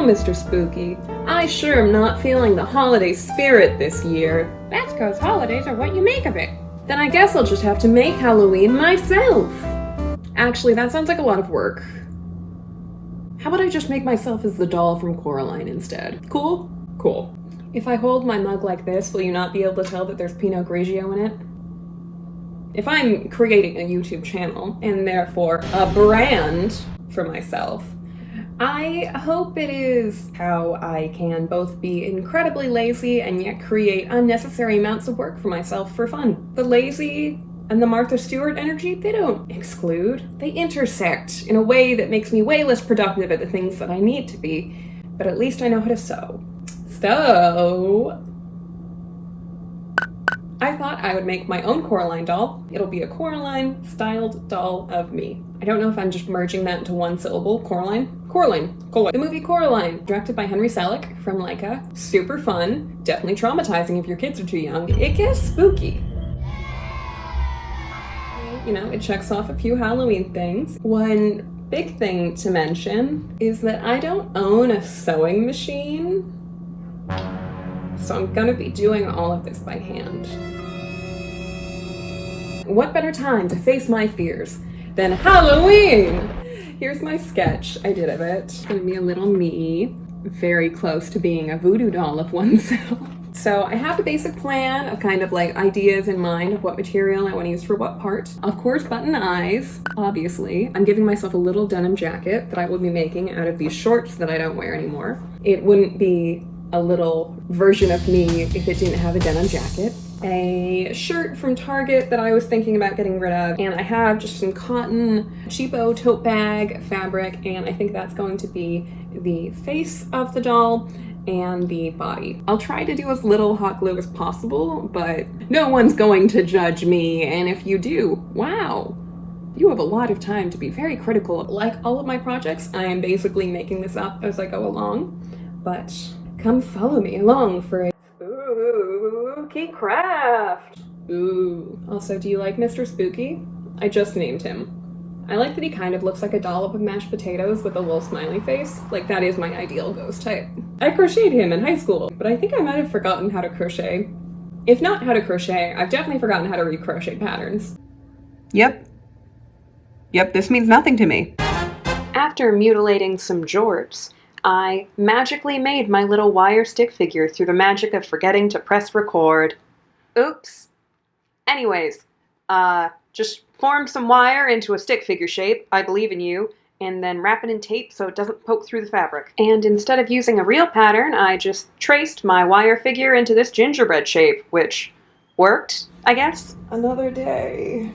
Well, Mr. Spooky, I sure am not feeling the holiday spirit this year. That's 'cause holidays are what you make of it. Then I guess I'll just have to make Halloween myself. Actually, that sounds like a lot of work. How about I just make myself as the doll from Coraline instead? Cool? Cool. If I hold my mug like this, will you not be able to tell that there's Pinot Grigio in it? If I'm creating a YouTube channel, and therefore a brand for myself, I hope it is how I can both be incredibly lazy and yet create unnecessary amounts of work for myself for fun. The lazy and the Martha Stewart energy, they don't exclude. They intersect in a way that makes me way less productive at the things that I need to be, but at least I know how to sew. So I thought I would make my own Coraline doll. It'll be a Coraline-styled doll of me. I don't know if I'm just merging that into one syllable. Coraline? Coraline. The movie Coraline, directed by Henry Selick from Laika. Super fun. Definitely traumatizing if your kids are too young. It gets spooky. You know, it checks off a few Halloween things. One big thing to mention is that I don't own a sewing machine, so I'm gonna be doing all of this by hand. What better time to face my fears than Halloween? Here's my sketch I did of it. It's gonna be a little me, very close to being a voodoo doll of oneself. So I have a basic plan of kind of like ideas in mind of what material I want to use for what part. Of course, button eyes, obviously. I'm giving myself a little denim jacket that I will be making out of these shorts that I don't wear anymore. It wouldn't be a little version of me if it didn't have a denim jacket. A shirt from Target that I was thinking about getting rid of, and I have just some cotton cheapo tote bag fabric, and I think that's going to be the face of the doll and the body. I'll try to do as little hot glue as possible, but no one's going to judge me, and if you do, wow, you have a lot of time to be very critical. Like all of my projects, I am basically making this up as I go along, but come follow me along for a spooky craft. Ooh. Also, do you like Mr. Spooky? I just named him. I like that he kind of looks like a dollop of mashed potatoes with a little smiley face. Like, that is my ideal ghost type. I crocheted him in high school, but I think I might have forgotten how to crochet. If not how to crochet, I've definitely forgotten how to read crochet patterns. Yep, this means nothing to me. After mutilating some jorts, I magically made my little wire stick figure through the magic of forgetting to press record. Oops. Anyways, just form some wire into a stick figure shape, I believe in you, and then wrap it in tape so it doesn't poke through the fabric. And instead of using a real pattern, I just traced my wire figure into this gingerbread shape, which worked, I guess. Another day.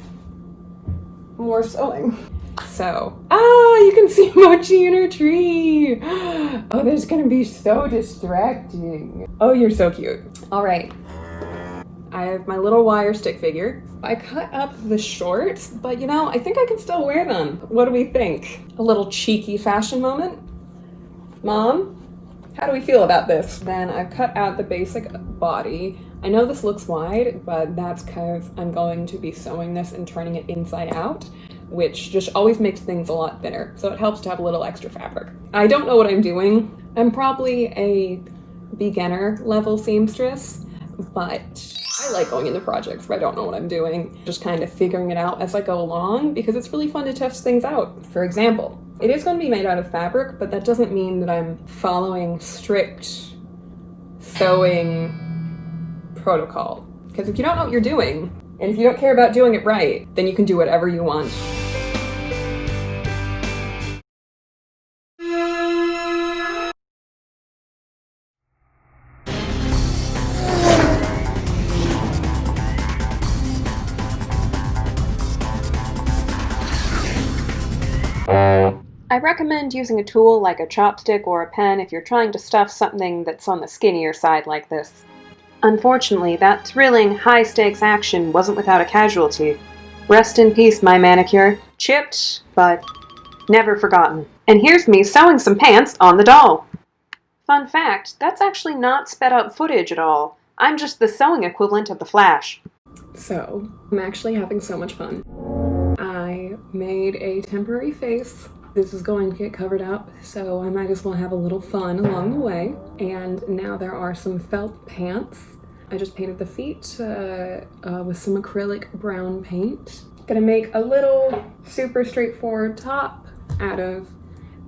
More sewing. So, you can see Mochi in her tree. Oh, there's gonna be so distracting. Oh, you're so cute. All right. I have my little wire stick figure. I cut up the shorts, but you know, I think I can still wear them. What do we think? A little cheeky fashion moment? Mom, how do we feel about this? Then I've cut out the basic body. I know this looks wide, but that's because I'm going to be sewing this and turning it inside out, which just always makes things a lot thinner. So it helps to have a little extra fabric. I don't know what I'm doing. I'm probably a beginner level seamstress, but I like going into projects where I don't know what I'm doing, just kind of figuring it out as I go along, because it's really fun to test things out. For example, it is going to be made out of fabric, but that doesn't mean that I'm following strict sewing protocol. Because if you don't know what you're doing, and if you don't care about doing it right, then you can do whatever you want. I recommend using a tool like a chopstick or a pen if you're trying to stuff something that's on the skinnier side like this. Unfortunately, that thrilling, high-stakes action wasn't without a casualty. Rest in peace, my manicure. Chipped, but never forgotten. And here's me sewing some pants on the doll. Fun fact, that's actually not sped up footage at all. I'm just the sewing equivalent of the Flash. So, I'm actually having so much fun. I made a temporary face This is going to get covered up, so I might as well have a little fun along the way. And now there are some felt pants. I just painted the feet with some acrylic brown paint. Gonna make a little super straightforward top out of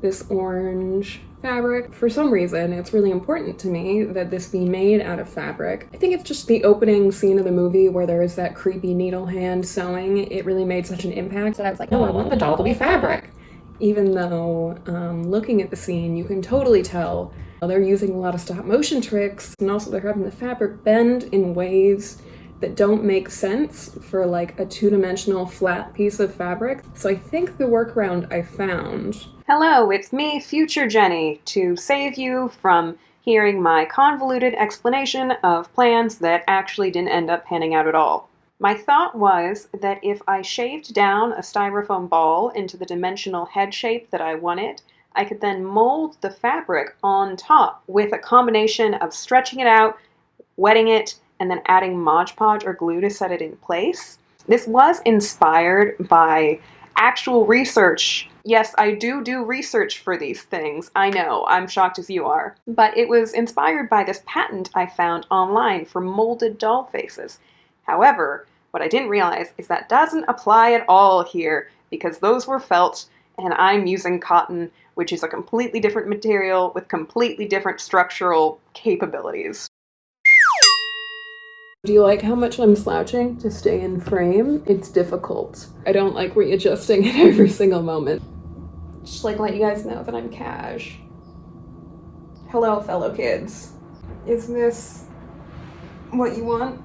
this orange fabric. For some reason, it's really important to me that this be made out of fabric. I think it's just the opening scene of the movie where there is that creepy needle hand sewing. It really made such an impact that I was like, no, I want the doll to be fabric. Even though looking at the scene, you can totally tell they're using a lot of stop motion tricks, and also they're having the fabric bend in ways that don't make sense for like a two-dimensional flat piece of fabric. So I think the workaround I found... Hello, it's me, Future Jenny, to save you from hearing my convoluted explanation of plans that actually didn't end up panning out at all. My thought was that if I shaved down a styrofoam ball into the dimensional head shape that I wanted, I could then mold the fabric on top with a combination of stretching it out, wetting it, and then adding Mod Podge or glue to set it in place. This was inspired by actual research. Yes, I do research for these things. I know, I'm shocked as you are. But it was inspired by this patent I found online for molded doll faces. However, what I didn't realize is that doesn't apply at all here, because those were felt and I'm using cotton, which is a completely different material with completely different structural capabilities. Do you like how much I'm slouching to stay in frame? It's difficult. I don't like readjusting at every single moment. Just like let you guys know that I'm cash. Hello, fellow kids. Is this what you want?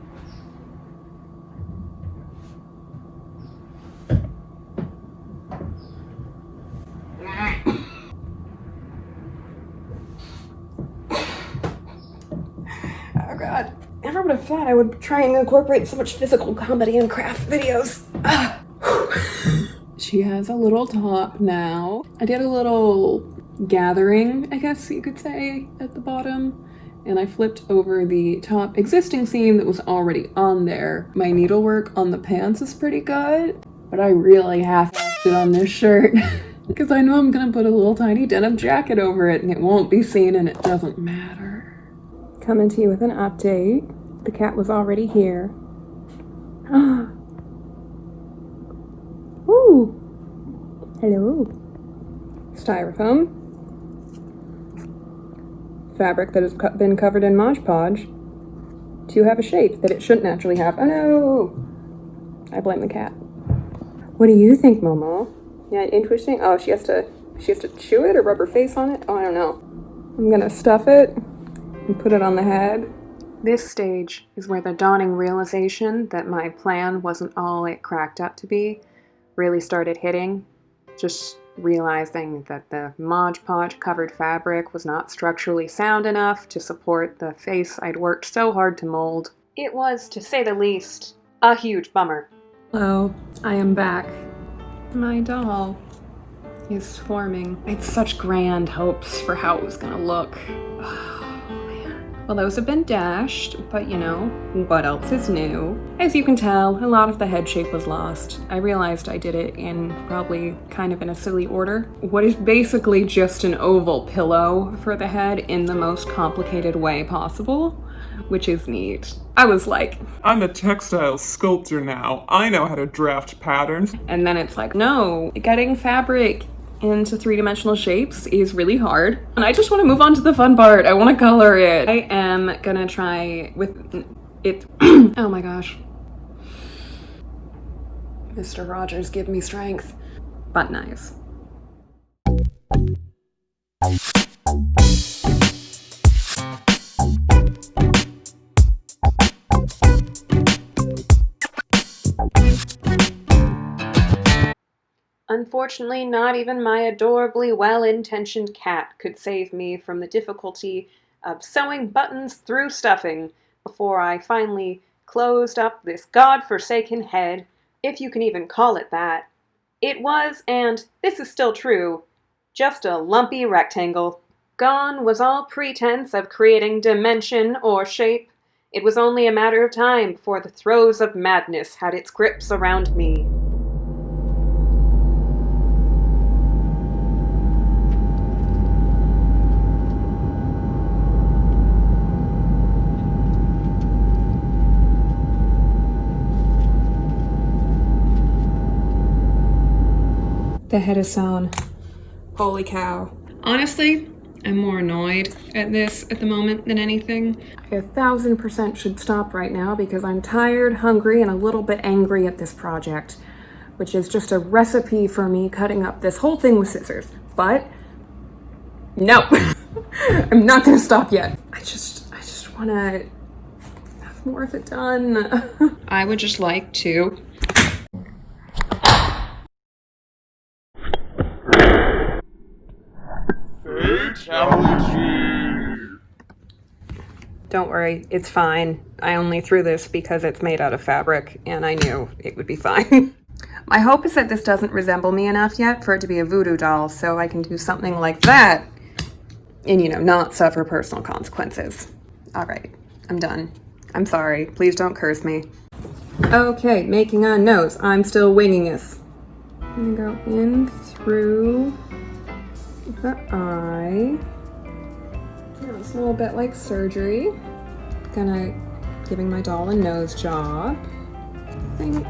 Oh god. Never would have thought I would try and incorporate so much physical comedy in craft videos. She has a little top now. I did a little gathering, I guess you could say, at the bottom. And I flipped over the top existing seam that was already on there. My needlework on the pants is pretty good, but I really half-assed it on this shirt. Because I know I'm gonna put a little tiny denim jacket over it and it won't be seen and it doesn't matter. Coming to you with an update. The cat was already here. Ooh. Hello. Styrofoam. Fabric that has been covered in Mod Podge to have a shape that it shouldn't naturally have. Oh no! I blame the cat. What do you think, Momo? Yeah, interesting. Oh, she has to chew it or rub her face on it? Oh, I don't know. I'm gonna stuff it and put it on the head. This stage is where the dawning realization that my plan wasn't all it cracked up to be really started hitting. Just realizing that the Mod Podge covered fabric was not structurally sound enough to support the face I'd worked so hard to mold. It was, to say the least, a huge bummer. Hello, I am back. My doll is forming. I had such grand hopes for how it was gonna look. Well, those have been dashed, but you know, what else is new? As you can tell, a lot of the head shape was lost. I realized I did it in probably kind of in a silly order. What is basically just an oval pillow for the head in the most complicated way possible, which is neat. I was like, I'm a textile sculptor now. I know how to draft patterns. And then it's like, no, getting fabric into three-dimensional shapes is really hard. And I just want to move on to the fun part. I want to color it. I am gonna try with it. Oh my gosh. Mr. Rogers, give me strength. But nice. Unfortunately, not even my adorably well-intentioned cat could save me from the difficulty of sewing buttons through stuffing before I finally closed up this god-forsaken head, if you can even call it that. It was, and this is still true, just a lumpy rectangle. Gone was all pretense of creating dimension or shape. It was only a matter of time before the throes of madness had its grips around me. The head is sewn. Holy cow. Honestly, I'm more annoyed at this at the moment than anything. I 1000% should stop right now because I'm tired, hungry, and a little bit angry at this project, which is just a recipe for me cutting up this whole thing with scissors. But no, I'm not gonna stop yet. I just wanna have more of it done. I would just like to Don't worry, it's fine. I only threw this because it's made out of fabric and I knew it would be fine. My hope is that this doesn't resemble me enough yet for it to be a voodoo doll, so I can do something like that and, you know, not suffer personal consequences. All right, I'm done. I'm sorry, please don't curse me. Okay, making a nose. I'm still winging this. I'm gonna go in through the eye. A small bit like surgery. Giving my doll a nose job. I think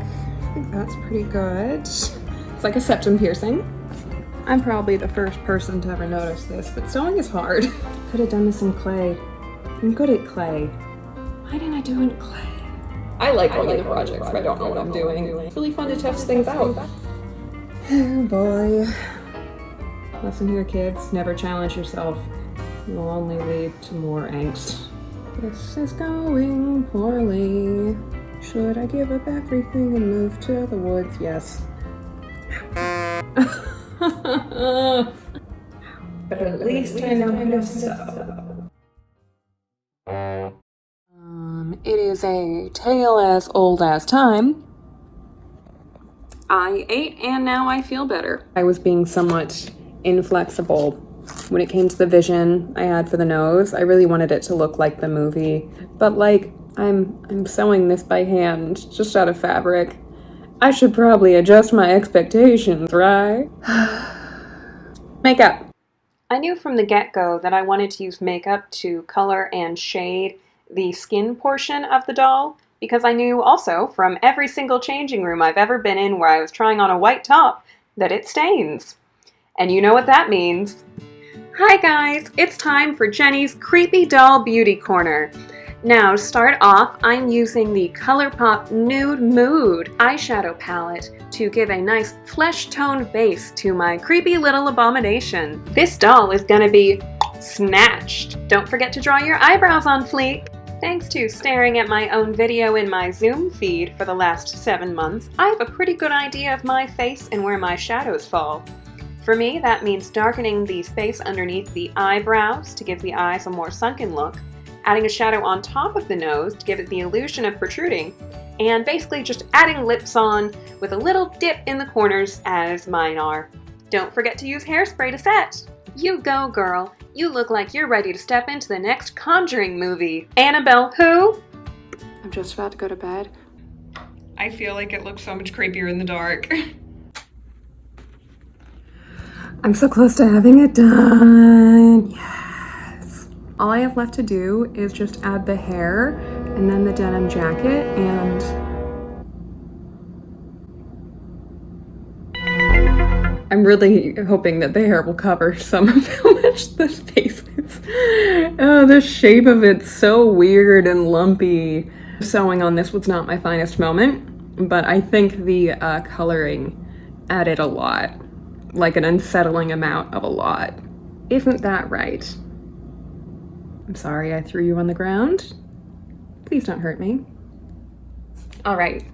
that's pretty good. It's like a septum piercing. I'm probably the first person to ever notice this, but sewing is hard. Could have done this in clay. I'm good at clay. Why didn't I do it in clay? I like running the projects if I don't know what I'm doing. It's really fun to test things out. Oh boy. Lesson here, kids. Never challenge yourself. It will only lead to more angst. This is going poorly. Should I give up everything and move to the woods? Yes. But at least I know how to sew. It is a tale as old as time. I ate and now I feel better. I was being somewhat inflexible when it came to the vision I had for the nose. I really wanted it to look like the movie, but like I'm sewing this by hand, just out of fabric. I should probably adjust my expectations, right? Makeup. I knew from the get-go that I wanted to use makeup to color and shade the skin portion of the doll, because I knew also from every single changing room I've ever been in where I was trying on a white top that it stains. And you know what that means. Hi guys, it's time for Jenny's Creepy Doll Beauty Corner. Now, to start off, I'm using the ColourPop Nude Mood eyeshadow palette to give a nice flesh-toned base to my creepy little abomination. This doll is gonna be snatched. Don't forget to draw your eyebrows on fleek. Thanks to staring at my own video in my Zoom feed for the last 7 months, I have a pretty good idea of my face and where my shadows fall. For me, that means darkening the space underneath the eyebrows to give the eyes a more sunken look, adding a shadow on top of the nose to give it the illusion of protruding, and basically just adding lips on with a little dip in the corners as mine are. Don't forget to use hairspray to set. You go, girl. You look like you're ready to step into the next Conjuring movie. Annabelle who? I'm just about to go to bed. I feel like it looks so much creepier in the dark. I'm so close to having it done. Yes. All I have left to do is just add the hair and then the denim jacket, and I'm really hoping that the hair will cover some of how much this face is. Oh, the shape of it's so weird and lumpy. Sewing on this was not my finest moment, but I think the coloring added a lot. Like an unsettling amount of a lot. Isn't that right? I'm sorry I threw you on the ground. Please don't hurt me. All right,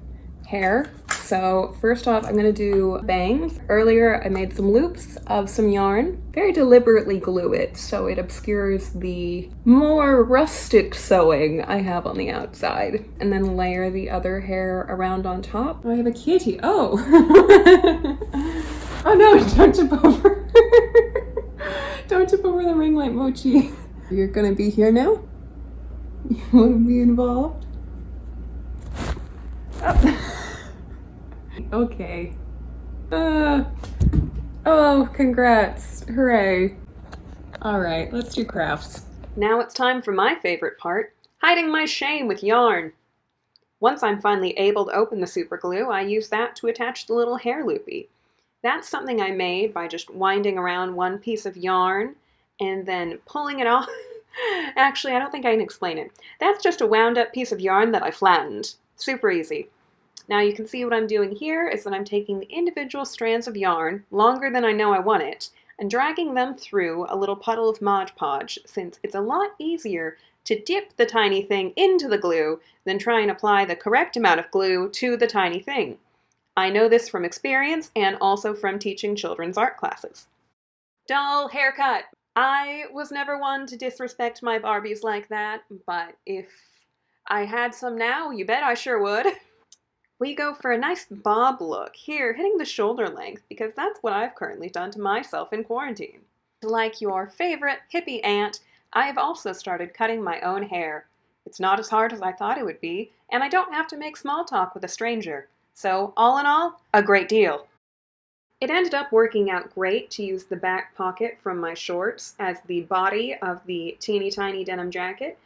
hair. So first off, I'm gonna do bangs. Earlier, I made some loops of some yarn. Very deliberately glue it so it obscures the more rustic sewing I have on the outside. And then layer the other hair around on top. Oh, I have a kitty, oh. Oh no, don't tip over. Don't tip over the ring light, Mochi. You're gonna be here now? You wanna be involved? Oh. Okay. Oh, congrats. Hooray. All right, let's do crafts. Now it's time for my favorite part, hiding my shame with yarn. Once I'm finally able to open the super glue, I use that to attach the little hair loopy. That's something I made by just winding around one piece of yarn and then pulling it off. Actually, I don't think I can explain it. That's just a wound up piece of yarn that I flattened. Super easy. Now you can see what I'm doing here is that I'm taking the individual strands of yarn, longer than I know I want it, and dragging them through a little puddle of Mod Podge, since it's a lot easier to dip the tiny thing into the glue than try and apply the correct amount of glue to the tiny thing. I know this from experience and also from teaching children's art classes. Doll haircut! I was never one to disrespect my Barbies like that, but if I had some now, you bet I sure would. We go for a nice bob look here, hitting the shoulder length, because that's what I've currently done to myself in quarantine. Like your favorite hippie aunt, I have also started cutting my own hair. It's not as hard as I thought it would be, and I don't have to make small talk with a stranger. So, all in all, a great deal. It ended up working out great to use the back pocket from my shorts as the body of the teeny tiny denim jacket.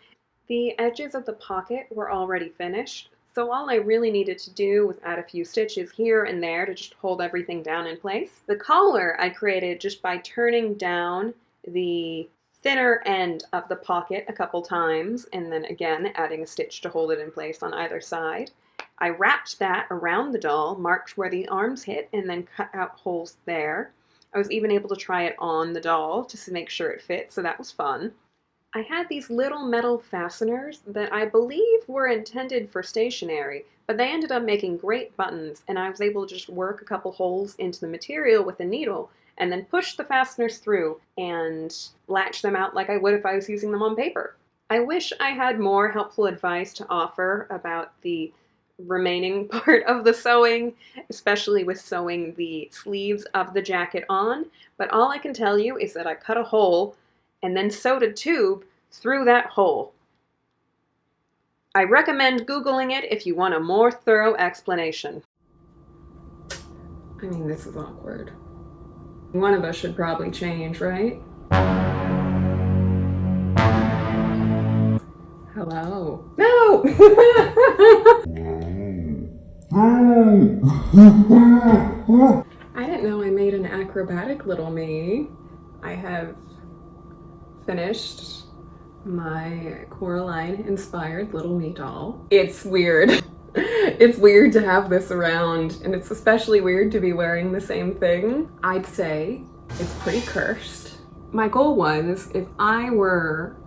The edges of the pocket were already finished, so all I really needed to do was add a few stitches here and there to just hold everything down in place. The collar I created just by turning down the thinner end of the pocket a couple times and then again adding a stitch to hold it in place on either side. I wrapped that around the doll, marked where the arms hit, and then cut out holes there. I was even able to try it on the doll just to make sure it fit, so that was fun. I had these little metal fasteners that I believe were intended for stationery, but they ended up making great buttons, and I was able to just work a couple holes into the material with a needle and then push the fasteners through and latch them out like I would if I was using them on paper. I wish I had more helpful advice to offer about the remaining part of the sewing, especially with sewing the sleeves of the jacket on, but all I can tell you is that I cut a hole and then sewed a tube through that hole. I recommend Googling it if you want a more thorough explanation. I mean, this is awkward. One of us should probably change, right? Hello. No! I didn't know I made an acrobatic little me. I have finished my Coraline inspired little me doll. It's weird. It's weird to have this around, and it's especially weird to be wearing the same thing. I'd say it's pretty cursed. My goal was, if I were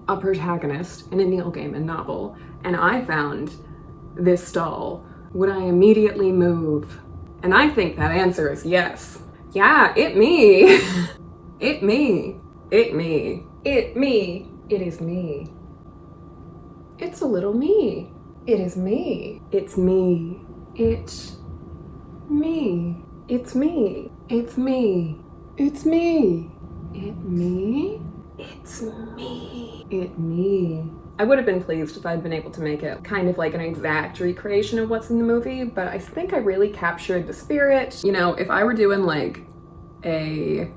a protagonist in a Neil Gaiman novel and I found this doll, would I immediately move? And I think that answer is yes. Yeah, it me. It me. It me. It me. It is me. It's a little me. It is me. It's me. It's me. It's me. It's me. It's me. It me. It's me. It me. I would have been pleased if I'd been able to make it kind of like an exact recreation of what's in the movie, but I think I really captured the spirit. You know, if I were doing like a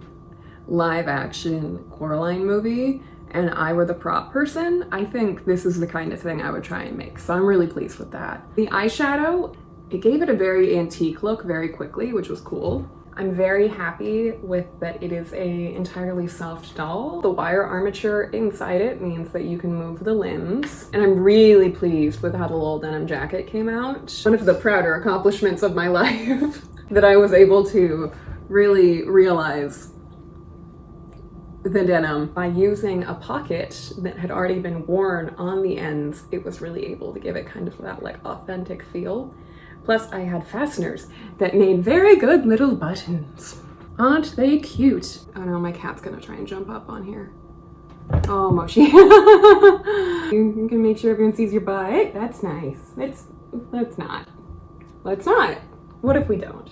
live action Coraline movie and I were the prop person, I think this is the kind of thing I would try and make. So I'm really pleased with that. The eyeshadow, it gave it a very antique look very quickly, which was cool. I'm very happy with that it is a entirely soft doll. The wire armature inside it means that you can move the limbs. And I'm really pleased with how the little denim jacket came out. One of the prouder accomplishments of my life that I was able to really realize the denim by using a pocket that had already been worn on the ends. It was really able to give it kind of that like authentic feel. Plus I had fasteners that made very good little buttons. Aren't they cute? Oh no, my cat's gonna try and jump up on here. Oh, Moshi. You can make sure everyone sees your butt. That's nice. Let's not. Let's not. What if we don't?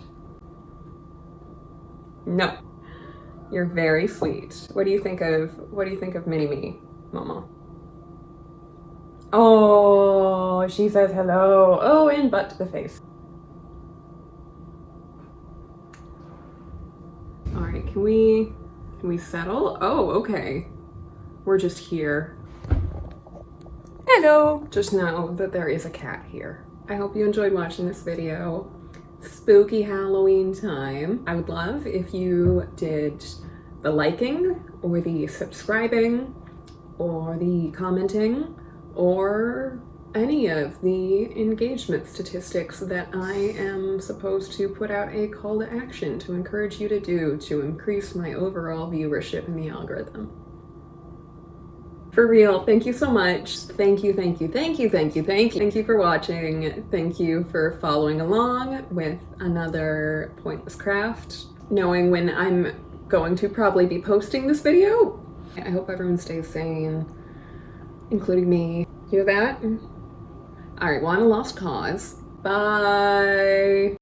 No. You're very sweet. What do you think of Mini-Me, Momo? Oh, she says hello. Oh, and butt to the face. All right, can we settle? Oh, okay. We're just here. Hello. Just know that there is a cat here. I hope you enjoyed watching this video. spooky Halloween time. I would love if you did the liking or the subscribing or the commenting or any of the engagement statistics that I am supposed to put out a call to action to encourage you to do to increase my overall viewership in the algorithm. For real, thank you so much. Thank you, thank you, thank you, thank you, thank you. Thank you for watching. Thank you for following along with another pointless craft, knowing when I'm going to probably be posting this video. I hope everyone stays sane, including me. Hear that? All right, well, I'm a lost cause. Bye.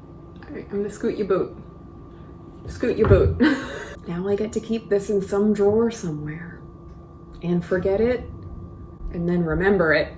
All right, I'm gonna scoot your boot. Scoot your boot. Now I get to keep this in some drawer somewhere and forget it and then remember it.